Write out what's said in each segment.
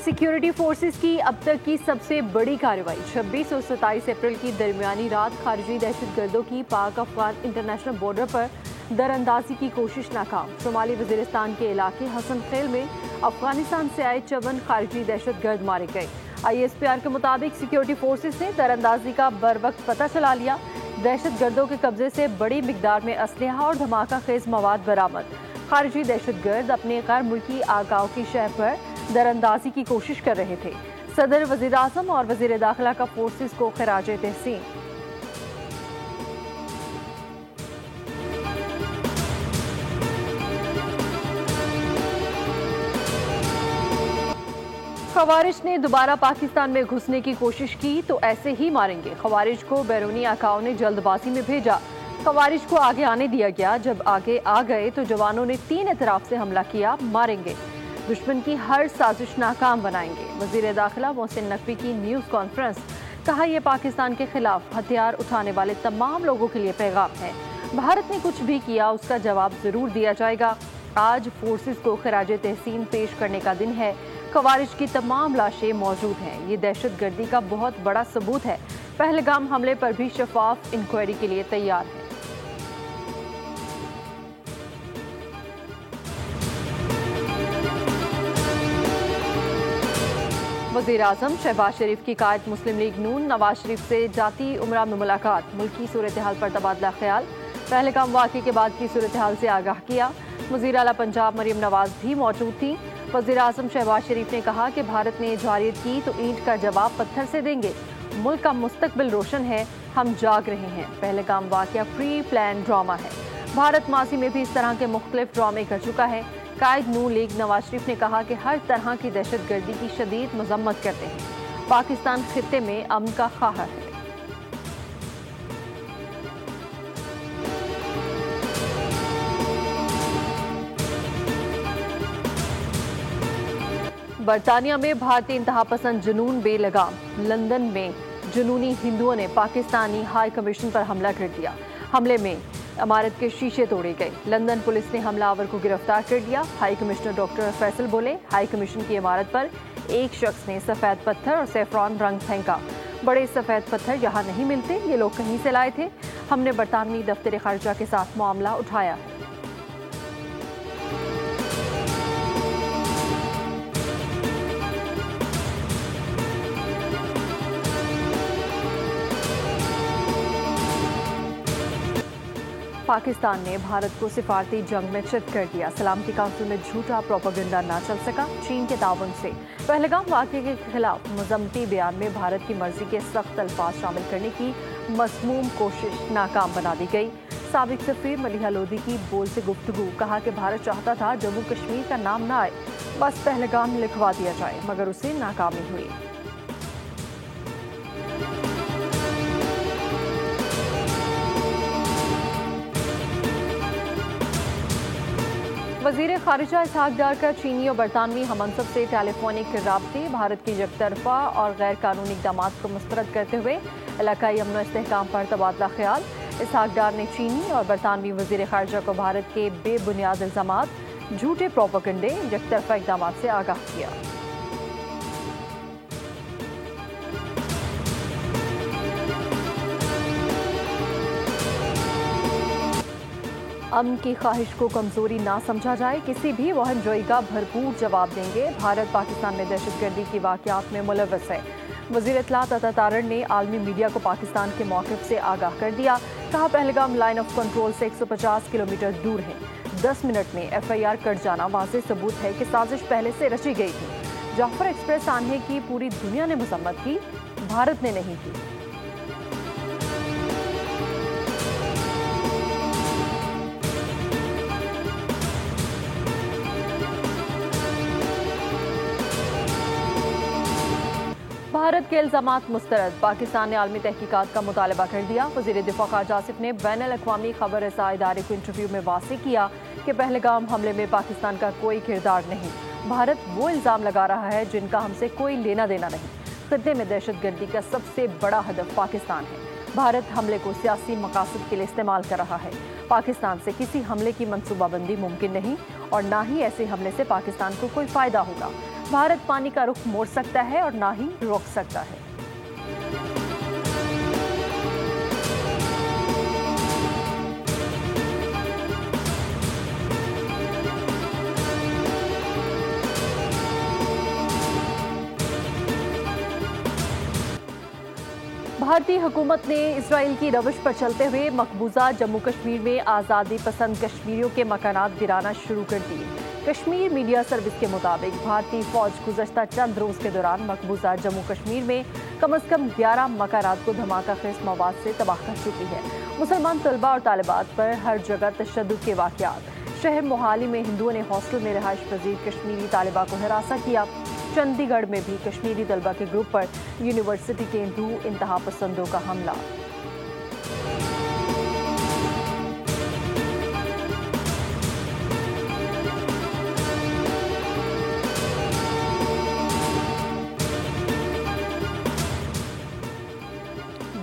Security forces की अब तक की सबसे बड़ी कार्रवाई 26 और 27 अप्रैल की दरमियानी रात खारजी दहशतगर्दों की पाक अफगान इंटरनेशनल बॉर्डर पर दरअंदाजी की कोशिश नाकाम। शुमाली वजीरिस्तान के इलाके हसन खेल में अफगानिस्तान से आए 54 खारजी दहशतगर्द मारे गए। ISPR के मुताबिक सिक्योरिटी फोर्सेस ने दरअंदाजी का बर वक्त पता चला लिया। दहशतगर्दों के कब्जे से बड़ी मिकदार में असलहा और धमाका खेज मवाद बरामद। खारजी दहशतगर्द अपने गैर मुल्की आगाओं की शह पर दरअंदाजी की कोशिश कर रहे थे। सदर, वजीर आजम और वजीर दाखिला का फोर्सेस को खराजे तहसीन। खवारिज ने दोबारा पाकिस्तान में घुसने की कोशिश की तो ऐसे ही मारेंगे। खवारिज को बैरूनी आकाओं ने जल्दबाजी में भेजा। खवारिज को आगे आने दिया गया। जब आगे आ गए तो जवानों ने 3 एतराफ से हमला किया। मारेंगे, दुश्मन की हर साजिश नाकाम बनाएंगे। वजीर दाखिला मोहसिन नकवी की न्यूज़ कॉन्फ्रेंस। कहा, यह पाकिस्तान के खिलाफ हथियार उठाने वाले तमाम लोगों के लिए पैगाम है। भारत ने कुछ भी किया उसका जवाब जरूर दिया जाएगा। आज फोर्सेस को खराजे तहसीन पेश करने का दिन है। खवारिज की तमाम लाशें मौजूद हैं। ये दहशतगर्दी का बहुत बड़ा सबूत है। पहलगाम हमले पर भी शफाफ इंक्वायरी के लिए तैयार है। वज़ीर आज़म शहबाज शरीफ की कायद मुस्लिम लीग नून नवाज शरीफ से जाती उमरा में मुलाकात। मुल्की सूरत हाल पर तबादला ख्याल। पहलगाम वाक़े के बाद की सूरत हाल से आगाह किया। वज़ीर आला पंजाब मरियम नवाज भी मौजूद थी। वज़ीर आज़म शहबाज शरीफ ने कहा कि भारत ने जारियत की तो ईंट का जवाब पत्थर से देंगे। मुल्क का मुस्तकबिल रोशन है, हम जाग रहे हैं। पहलगाम वाक़या प्री प्लान ड्रामा है। भारत माजी में भी इस तरह के मुख्तलिफ ड्रामे कर चुका है। कायद नून लीग नवाज शरीफ ने कहा कि हर तरह की दहशतगर्दी की शदीद मजम्मत करते हैं। पाकिस्तान खित्ते में अमन का ख्वाह है। बरतानिया में भारतीय इंतहा पसंद जुनून बेलगाम। लंदन में जुनूनी हिंदुओं ने पाकिस्तानी हाई कमीशन पर हमला कर दिया। हमले में इमारत के शीशे तोड़े गए। लंदन पुलिस ने हमलावर को गिरफ्तार कर लिया। हाई कमिश्नर डॉक्टर फैसल बोले, हाई कमीशन की इमारत पर एक शख्स ने सफ़ेद पत्थर और सेफ्रॉन रंग फेंका। बड़े सफ़ेद पत्थर यहाँ नहीं मिलते, ये लोग कहीं से लाए थे। हमने बरतानवी दफ्तर खारजा के साथ मामला उठाया है। पाकिस्तान ने भारत को सिफारती जंग में चित कर दिया। सलामती काउंसिल में झूठा प्रोपेगेंडा ना चल सका। चीन के ताउन से पहलगाम वाक़े के खिलाफ मजम्मती बयान में भारत की मर्जी के सख्त अल्फाज शामिल करने की मसमूम कोशिश नाकाम बना दी गई। साबिक सफीर मलिहा लोधी की बोल से गुफ्तगू। कहा कि भारत चाहता था जम्मू कश्मीर का नाम ना आए, बस पहलगाम लिखवा दिया जाए, मगर उसे नाकामी हुई। वज़ीर ख़ारिजा इसहाक डार का चीनी और बरतानवी हमअंसब से टेलीफोनिक राब्ते। भारत की यकतरफा और गैर कानूनी इक़दाम को मुस्तरद करते हुए इलाकाई अमन व इस्तेहकाम पर तबादला ख्याल। इसहाक डार ने चीनी और बरतानवी वज़ीर ख़ारिजा को भारत के बेबुनियाद इल्ज़ामात, झूठे प्रोपेगेंडे, यकतरफा इक़दाम से आगाह किया। अमन की ख्वाहिश को कमजोरी ना समझा जाए। किसी भी वहमजोई का भरपूर जवाब देंगे। भारत पाकिस्तान में दहशतगर्दी की वाक़यात में मुलव्वस है। वज़ीर इत्तलात अता तारड़ ने आलमी मीडिया को पाकिस्तान के मौक़िफ़ से आगाह कर दिया। कहा, पहलगाम लाइन ऑफ कंट्रोल से 150 किलोमीटर दूर है। 10 मिनट में FIR कट जाना वाज़ेह सबूत है कि साजिश पहले से रची गई थी। जाफर एक्सप्रेस आने की पूरी दुनिया ने मजम्मत की, भारत ने नहीं की। भारत के इल्ज़ामात मुस्तरद। पाकिस्तान ने आलमी तहकीकात का मुतालबा कर दिया। वज़ीर दिफा ख़ारिजा आसिफ ने बैनुल अक़वामी ख़बर रसा इदारे को इंटरव्यू में वाज़ेह किया कि पहलगाम हमले में पाकिस्तान का कोई किरदार नहीं। भारत वो इल्ज़ाम लगा रहा है जिनका हमसे कोई लेना देना नहीं। खित्ते में दहशतगर्दी का सबसे बड़ा हदफ पाकिस्तान है। भारत हमले को सियासी मकासद के लिए इस्तेमाल कर रहा है। पाकिस्तान से किसी हमले की मनसूबाबंदी मुमकिन नहीं और ना ही ऐसे हमले से पाकिस्तान को कोई फ़ायदा होगा। भारत पानी का रुख मोड़ सकता है और ना ही रोक सकता है। भारतीय हुकूमत ने इसराइल की रविश पर चलते हुए मकबूजा जम्मू कश्मीर में आज़ादी पसंद कश्मीरियों के मकानात गिराना शुरू कर दिए। कश्मीर मीडिया सर्विस के मुताबिक भारतीय फौज गुज़श्ता चंद रोज के दौरान मकबूजा जम्मू कश्मीर में कम अज़ कम 11 मकानात को धमाकाखेज मवाद से तबाह कर चुकी है। मुसलमान तलबा और तालिबात पर हर जगह तशद्दुद के वाक़यात। शहर मोहाली में हिंदुओं ने हॉस्टल में रिहाइश पजीर कश्मीरी तालिबा को हिरासा किया। चंडीगढ़ में भी कश्मीरी तलबा के ग्रुप पर यूनिवर्सिटी के हिंदू इंतहा पसंदों का हमला।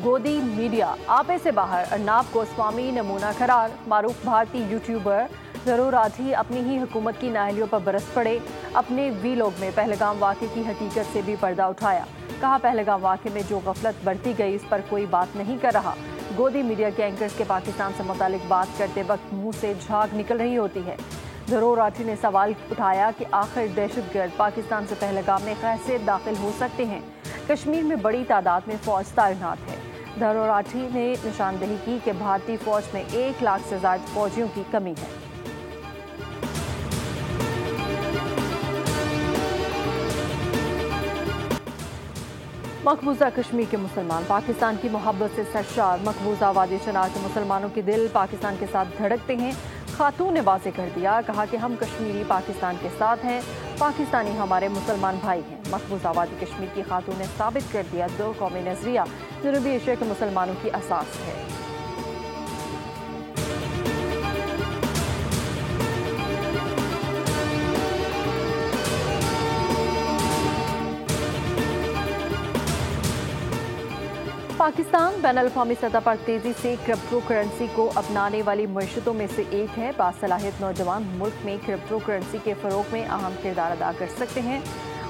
गोदी मीडिया आपे से बाहर, अर्नाब गोस्वामी नमूना करार। मारूफ भारतीय यूट्यूबर ज़रूर राठी अपनी ही हुकूमत की नाअहलियों पर बरस पड़े। अपने वीलॉग में पहलगाम वाक़े की हकीकत से भी पर्दा उठाया। कहा, पहलगाम वाक़े में जो गफलत बरती गई इस पर कोई बात नहीं कर रहा। गोदी मीडिया के एंकर्स के पाकिस्तान से मुतालिक बात करते वक्त मुंह से झाग निकल रही होती है। ज़रूर राठी ने सवाल उठाया कि आखिर दहशतगर्द पाकिस्तान से पहलगाम में कैसे दाखिल हो सकते हैं। कश्मीर में बड़ी तादाद में फौज तैनात है। ज़रूर राठी ने निशानदेही की कि भारतीय फौज में 1 लाख से ज़्यादा फौजियों की कमी है। मकबूजा कश्मीर के मुसलमान पाकिस्तान की मोहब्बत से सरशार। मकबूजा वादी चनार के मुसलमानों के दिल पाकिस्तान के साथ धड़कते हैं। खातून ने वाज़ेह कर दिया, कहा कि हम कश्मीरी पाकिस्तान के साथ हैं, पाकिस्तानी हमारे मुसलमान भाई हैं। मकबूजा वादी कश्मीर की खातून ने साबित कर दिया, 2 कौमी नजरिया जनूबी एशिया के मुसलमानों की असास है। पाकिस्तान बैनुल-अक़वामी सतह पर तेजी से क्रिप्टो करेंसी को अपनाने वाली मईशतों में से एक है। बासलाहियत नौजवान मुल्क में क्रिप्टो करेंसी के फ़रोग में अहम किरदार अदा कर सकते हैं।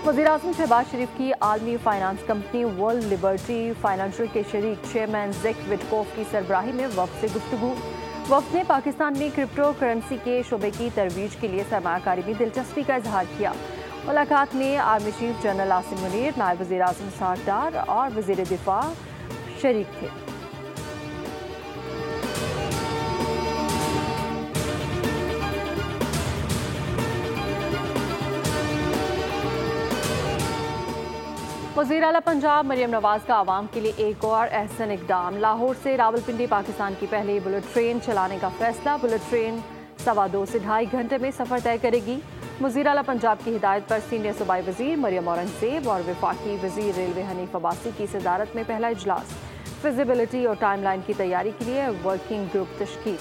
वज़ीर-ए-आज़म शहबाज शरीफ की आलमी finance company world liberty financial के शरीक चेयरमैन ज़ेक विटकोफ की सरबराही में वफ़द से गुफ्तगू। वफ़द ने पाकिस्तान में क्रिप्टो करेंसी के शोबे की तरवीज के लिए सरमायाकारी में दिलचस्पी का इजहार किया। मुलाकात में army chief general Asim Munir, नायब वज़ीर-ए-आज़म इसहाक़ डार और वज़ीर दिफा शरीक थे। वज़ीर आला पंजाब मरियम नवाज का आवाम के लिए एक और अहसन इक़दाम। लाहौर से रावलपिंडी पाकिस्तान की पहली बुलेट ट्रेन चलाने का फैसला। बुलेट ट्रेन 2.25 से 2.5 घंटे में सफ़र तय करेगी। वज़ीर आला पंजाब की हिदायत पर सीनियर सूबाई वज़ीर मरियम औरंगज़ेब और वफाकी वज़ीर रेलवे हनीफ अब्बासी की सदारत में पहला इजलास। फिजिबिलिटी और टाइमलाइन की तैयारी के लिए वर्किंग ग्रुप तश्कील।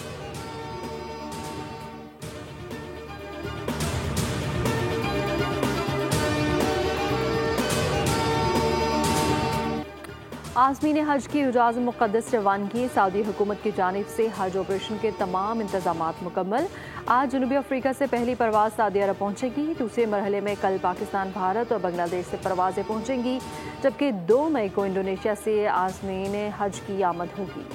आज़मीन हज की हुजाज मुक़द्दस रवानगी। सऊदी हुकूमत की जानिब से हज ऑपरेशन के तमाम इंतजामात मुकम्मल। आज जनूबी अफ्रीका से पहली परवाज़ सऊदी अरब पहुँचेगी। दूसरे मरहले में कल पाकिस्तान, भारत और बांग्लादेश से परवाज़ें पहुँचेंगी, जबकि 2 मई को इंडोनेशिया से आज़मीन हज की आमद होगी।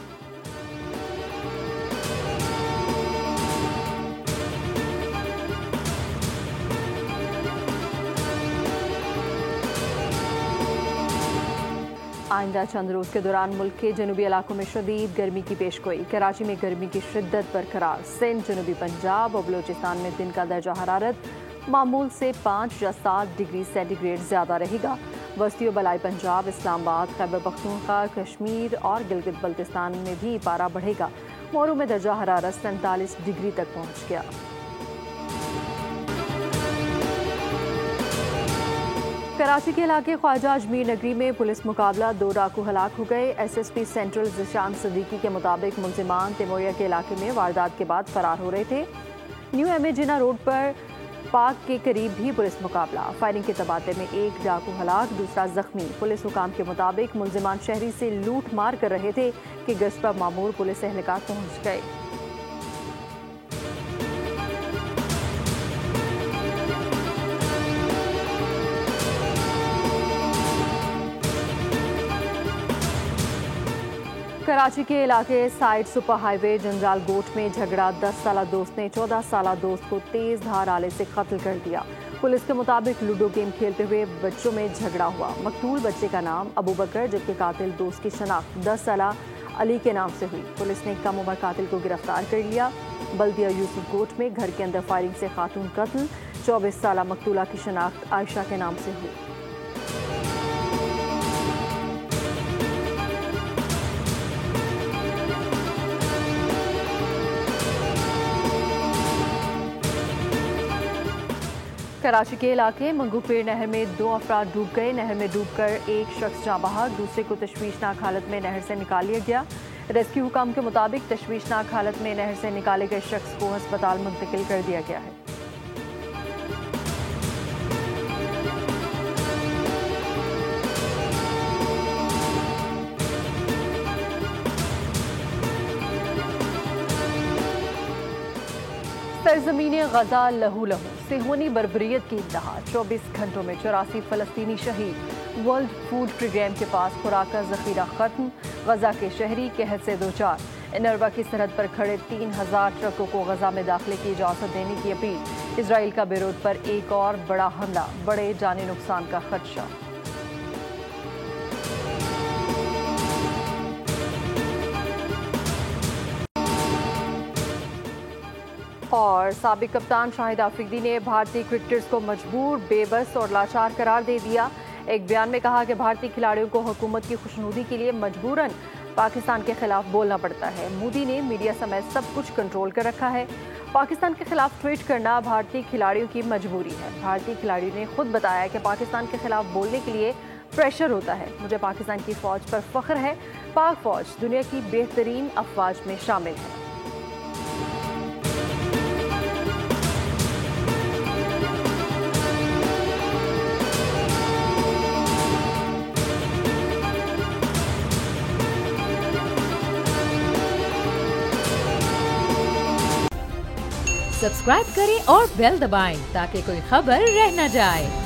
आइंदा चंद रोज़ के दौरान मुल्क के जनूबी इलाकों में शदीद गर्मी की पेशगोई। कराची में गर्मी की शिद्दत बरकरार। सिंध, जनूबी पंजाब और बलूचिस्तान में दिन का दर्जा हरारत मामूल से 5 या 7 डिग्री सेंटीग्रेड ज़्यादा रहेगा। वस्ती और बलाई पंजाब, इस्लामाबाद, खैबर पख्तूनख्वा, कश्मीर और गिलगित बल्तिस्तान में भी पारा बढ़ेगा। मोरू में दर्जा हरारत 47 डिग्री तक पहुँच गया। कराची के इलाके ख्वाजा अजमीर नगरी में पुलिस मुकाबला, 2 डाकू हलाक हो गए। SSP सेंट्रल ज़िशान सदीकी के मुताबिक मुलजिमान तिमोरिया के इलाके में वारदात के बाद फरार हो रहे थे। न्यू MA जिना रोड पर पार्क के करीब भी पुलिस मुकाबला। फायरिंग के तबादले में 1 डाकू हलाक, दूसरा जख्मी। पुलिस हुकाम के मुताबिक मुलजिमान शहरी से लूट मार कर रहे थे कि गश्त पर मामूर पुलिस एहलकार पहुँच गए। कराची के इलाके साइड सुपर हाईवे जंजाल गोट में झगड़ा। 10 साला दोस्त ने 14 साला दोस्त को तेज धार आले से कत्ल कर दिया। पुलिस के मुताबिक लूडो गेम खेलते हुए बच्चों में झगड़ा हुआ। मकतूल बच्चे का नाम अबू बकर जबकि कातिल दोस्त की शनाख्त 10 साला अली के नाम से हुई। पुलिस ने कम उम्र कातिल को गिरफ्तार कर लिया। बल्दिया यूसुफ गोट में घर के अंदर फायरिंग से खातून कत्ल। 24 साला मकतूला की शनाख्त आयशा के नाम से हुई। कराची के इलाके मंगूपेड़ नहर में 2 अफराद डूब गए। नहर में डूबकर एक शख्स जाँ बहा, दूसरे को तशवीशनाक हालत में नहर से निकाल लिया गया। रेस्क्यू हुकाम के मुताबिक तशवीशनाक हालत में नहर से निकाले गए शख्स को अस्पताल मुंतकिल कर दिया गया है। सरजमीन गजा लहू लहू सेहोनी बर्बरियत की इंतहा। 24 घंटों में 84 फलस्तीनी शहीद। वर्ल्ड फूड प्रोग्राम के पास खुराक का जखीरा खत्म। गजा के शहरी कहत से 2-4। इनरवा की सरहद पर खड़े 3000 ट्रकों को गजा में दाखिले की इजाजत देने की अपील। इसराइल का बेरूत पर एक और बड़ा हमला, बड़े जानी नुकसान का खदशा। और साबिक कप्तान शाहिद आफरीदी ने भारतीय क्रिकेटर्स को मजबूर, बेबस और लाचार करार दे दिया। एक बयान में कहा कि भारतीय खिलाड़ियों को हुकूमत की खुशनुदी के लिए मजबूरन पाकिस्तान के खिलाफ बोलना पड़ता है। मोदी ने मीडिया समेत सब कुछ कंट्रोल कर रखा है। पाकिस्तान के खिलाफ ट्वीट करना भारतीय खिलाड़ियों की मजबूरी है। भारतीय खिलाड़ियों ने खुद बताया कि पाकिस्तान के खिलाफ बोलने के लिए प्रेशर होता है। मुझे पाकिस्तान की फौज पर फख्र है। पाक फौज दुनिया की बेहतरीन अफवाज में शामिल है। सब्सक्राइब करें और बेल दबाएं ताकि कोई खबर रह न जाए।